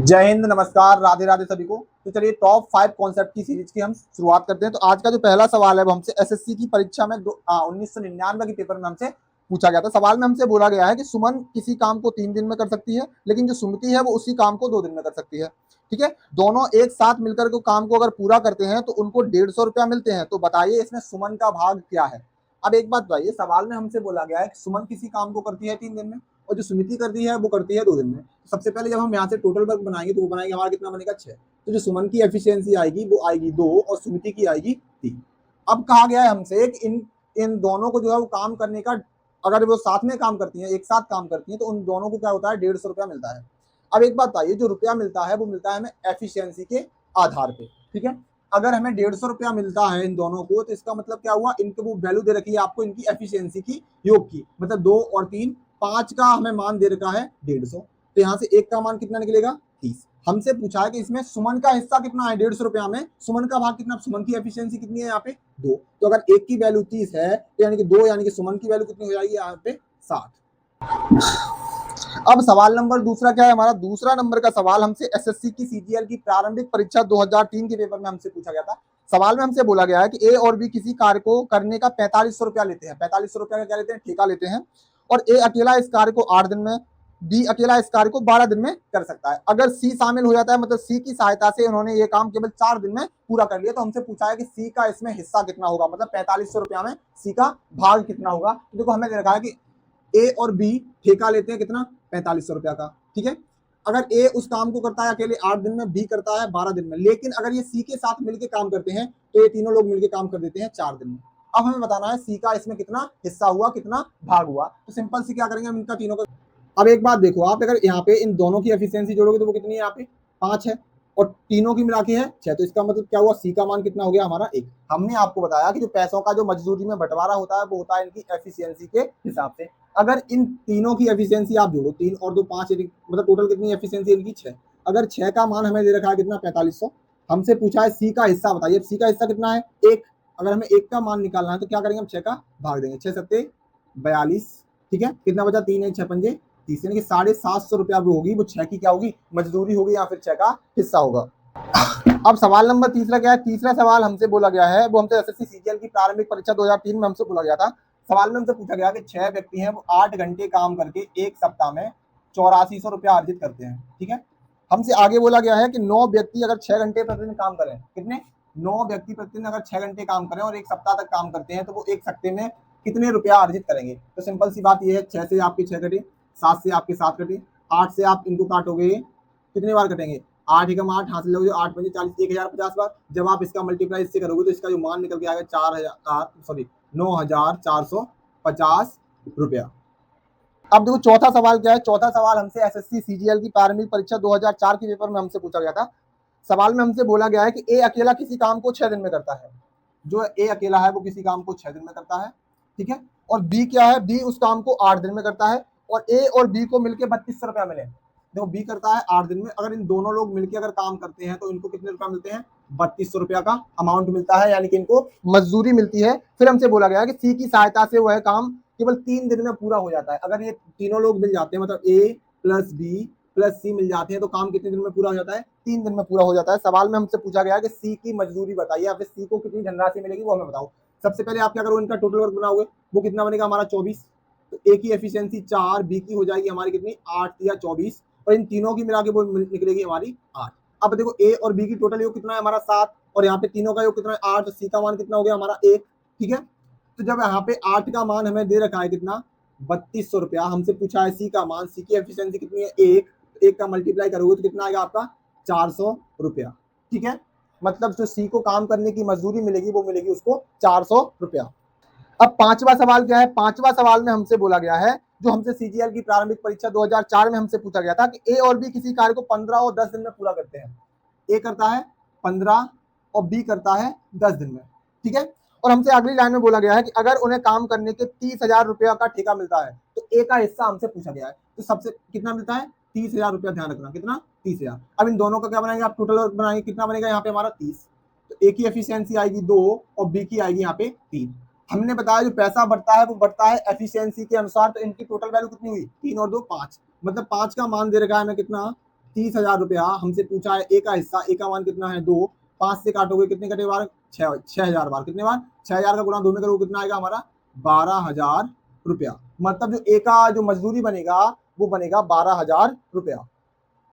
जय हिंद, नमस्कार, राधे राधे सभी को। तो चलिए टॉप 5 कॉन्सेप्ट की सीरीज की हम शुरुआत करते हैं। तो आज का जो पहला सवाल है वो हमसे एसएससी की परीक्षा में 1999 के पेपर में हमसे पूछा गया था। सवाल में हमसे बोला गया है कि सुमन किसी काम को 3 दिन में कर सकती है, लेकिन जो सुमति है वो उसी काम को 2 दिन में कर सकती है। ठीक है, दोनों एक साथ मिलकर के काम को अगर पूरा करते हैं तो उनको 150 रुपया मिलते हैं। तो बताइए इसमें सुमन का भाग क्या है। अब एक बात बताइए, सवाल में हमसे बोला गया है कि सुमन किसी काम को करती है 3 दिन में और जो सुमिति करती है वो करती है 2 दिन में। सबसे पहले जब हम यहाँ से टोटल वर्क बनाएंगे तो वो बनाएंगे हमारा कितना बनेगा 6। तो जो सुमन की एफिशिएंसी आएगी वो आएगी 2 और सुमिति की आएगी 3। अब कहा गया है हमसे कि इन इन दोनों को जो है वो काम करने का, अगर वो साथ में काम करती हैं, एक साथ काम करती हैं, तो उन दोनों को क्या होता है 150 रुपया मिलता है। अब एक बात बताइए, जो रुपया मिलता है वो मिलता है हमें एफिशिएंसी के आधार पे। ठीक है, अगर हमें 150 रुपया मिलता है इन दोनों को तो इसका मतलब क्या हुआ, इनके वो वैल्यू दे रखी है आपको इनकी एफिशिएंसी की योग की, मतलब 2 और 3, 5 का हमें मान दे रखा है 150। तो यहाँ से एक का मान कितना निकलेगा 30। हमसे पूछा है कि इसमें सुमन का हिस्सा कितना है 150 रुपया में, सुमन का भाग कितना, सुमन की एफिशिएंसी कितनी है यहाँ पे 2। तो अगर एक की वैल्यू 30 है तो यानी कि 2, यानी कि सुमन की वैल्यू कितनी हो जाएगी यहाँ पे 60। अब सवाल नंबर दूसरा क्या है हमारा, दूसरा नंबर का सवाल हमसे एसएससी की सीजीएल की प्रारंभिक परीक्षा 2003 के पेपर में हमसे पूछा गया था। सवाल में हमसे बोला गया है कि ए और बी किसी कार्य को करने का 4500 रुपया लेते हैं। 4500 रुपया का क्या लेते हैं, ठेका लेते हैं। और ए अकेला इस कार्य को 8 दिन में, बी अकेला इस कार्य को 12 दिन में कर सकता है। अगर सी शामिल हो जाता है, मतलब सी की सहायता से उन्होंने ये काम केवल 4 दिन में पूरा कर लिया, तो हमसे पूछा है कि सी का इसमें हिस्सा कितना होगा, मतलब 4500 रुपया में सी का भाग कितना होगा। तो देखो हमें दे रखा है कि ए और बी ठेका लेते हैं कितना 4500 रुपया का। ठीक है, अगर ए उस काम को करता है अकेले 8 दिन में, बी करता है 12 दिन में, लेकिन अगर ये सी के साथ मिलकर काम करते हैं तो ये तीनों लोग मिलकर काम कर देते हैं 4 दिन में। अब हमें बताना है सी का इसमें कितना हिस्सा हुआ, कितना भाग हुआ। तो सिंपल सी क्या करेंगे हम, इनका तीनों का। अब एक बात देखो, आप अगर यहाँ पे इन दोनों की एफिशिएंसी जोड़ोगे तो वो कितनी है, यहाँ पे 5 है और तीनों की मिला के है 6। तो इसका मतलब क्या हुआ, सी का मान कितना हो गया हमारा 1। हमने आपको बताया कि जो पैसों का जो मजदूरी में बंटवारा होता है वो होता है इनकी एफिशिएंसी के हिसाब से। अगर इन तीनों की एफिशिएंसी आप जोड़ो, 3 और 2 5, मतलब टोटल कितनी एफिशिएंसी इनकी 6। अगर 6 का मान हमें दे रखा है कितना 4500, हमसे पूछा है सी का हिस्सा बताइए। सी का हिस्सा कितना है 1। अगर हमें 1 का मान निकालना है तो क्या करेंगे, हम 6 का भाग देंगे, 6 सत्ते 42। ठीक है, कितना बचा, 3 है 6 पंजे 30, यानी कि 750 रुपया भी होगी वो 6 की क्या होगी, मजदूरी होगी या फिर 6 का हिस्सा होगा। अब सवाल नंबर तीसरा क्या है, तीसरा सवाल हमसे बोला गया है, वो हमसे एसएससी सीजीएल की प्रारंभिक परीक्षा 2003 में हमसे बोला गया था। सवाल में हमसे पूछा गया कि 6 व्यक्ति हैं वो 8 घंटे काम करके एक सप्ताह में 8400 रुपया अर्जित करते हैं। ठीक है, हमसे आगे बोला गया है कि 9 व्यक्ति अगर 6 घंटे प्रतिदिन काम करें, कितने, 9 व्यक्ति प्रतिदिन अगर 6 घंटे काम करें और एक सप्ताह तक काम करते हैं तो वो एक सप्ताह में कितने रुपया अर्जित करेंगे। तो सिंपल सी बात ये है, 6 से आपके 6 कटे, 7 से आपके 7 कटे, 8 से आप इनको काटोगे, कितने बार कटेंगे, 8 एकम 8 हाथ लोगे, 8 पंजे 40, 1050 बार। जब आप इसका मल्टीप्लाई इससे करोगे तो इसका जो मान निकल के आएगा 9450 रुपया। अब देखो चौथा सवाल क्या है, चौथा सवाल हमसे एसएससी सीजीएल की प्रारंभिक परीक्षा 2004 के पेपर में हमसे पूछा गया था। सवाल में हमसे बोला गया है कि ए अकेला किसी काम को 6 दिन में करता है। जो ए अकेला है वो किसी काम को 6 दिन में करता है। ठीक है, और बी क्या है, बी उस काम को 8 दिन में करता है और ए और बी को मिलकर 3200 रुपया मिले। देखो बी करता है 8 दिन में, अगर इन दोनों लोग मिलकर अगर काम करते हैं तो इनको कितने रुपया मिलते हैं, 3200 रुपया का अमाउंट मिलता है, यानी कि इनको मजदूरी मिलती है। फिर हमसे बोला गया कि सी की सहायता से वह काम केवल 3 दिन में पूरा हो जाता है। अगर ये तीनों लोग मिल जाते हैं, मतलब ए प्लस बी प्लस सी मिल जाते हैं तो काम कितने दिन में पूरा हो जाता है, 3 दिन में पूरा हो जाता है। सवाल में हमसे पूछा गया कि सी की मजदूरी बताइए या फिर सी को कितनी धनराशि मिलेगी वो हमें बताओ। सबसे पहले आप क्या करो, इनका टोटल वर्क बनाओगे, वो कितना बनेगा हमारा 24। तो ए की एफिशिएंसी 4, बी की हो जाएगी हमारी कितनी 8 या 24, और इन तीनों की मिला के वो निकलेगी हमारी 8। अब देखो ए और बी की टोटल योग कितना है हमारा 7, और यहाँ पे तीनों का योग कितना है 8, तो सी का मान कितना हो गया हमारा 1। ठीक है, तो जब यहाँ पे 8 का मान हमें दे रखा है कितना 3200 रुपया, हमसे पूछा है सी का मान, सी की एफिशिएंसी कितनी है 1, 1 का मल्टीप्लाई करोगे तो कितना आएगा आपका 400 रुपया। ठीक है, मतलब जो सी को काम करने की मजदूरी मिलेगी वो मिलेगी उसको 400 रुपया। अब पांचवा सवाल क्या है, पांचवा सवाल में हमसे बोला गया है, जो हमसे सीजीएल की प्रारंभिक परीक्षा 2004 में हमसे पूछा गया था कि ए और बी किसी कार्य को 15 और 10 दिन में पूरा करते हैं। ए करता है 15 और बी करता है 10 दिन में। ठीक है, और हमसे अगली लाइन में बोला गया है कि अगर उन्हें काम करने के 30,000 रुपया का ठेका मिलता है तो ए का हिस्सा हमसे पूछा गया है। तो सबसे कितना मिलता है 30,000 रुपया, ध्यान रखना कितना 30,000। अब इन दोनों का क्या बनाएंगे आप, टोटल बनाएंगे, कितना बनेगा यहाँ पे हमारा 30। तो ए की एफिशिएंसी आएगी 2 और बी की आएगी यहाँ पे 3। हमने बताया जो पैसा बढ़ता है वो बढ़ता है एफिशिएंसी के अनुसार, तो इनकी टोटल वैल्यू कितनी हुई 3 और 2 5, मतलब 5 का मान दे रखा है हमें कितना 30,000 रुपया हमसे पूछा है। ए का हिस्सा, ए का मान कितना है 2, 5 से काटोगे कितने कटे बार, 6,000 बार। कितने बार, 6,000 का गुणा 2 में करोगे कितना आएगा हमारा 12,000 रुपया। मतलब जो ए का जो मजदूरी बनेगा वो बनेगा 12,000 रुपया।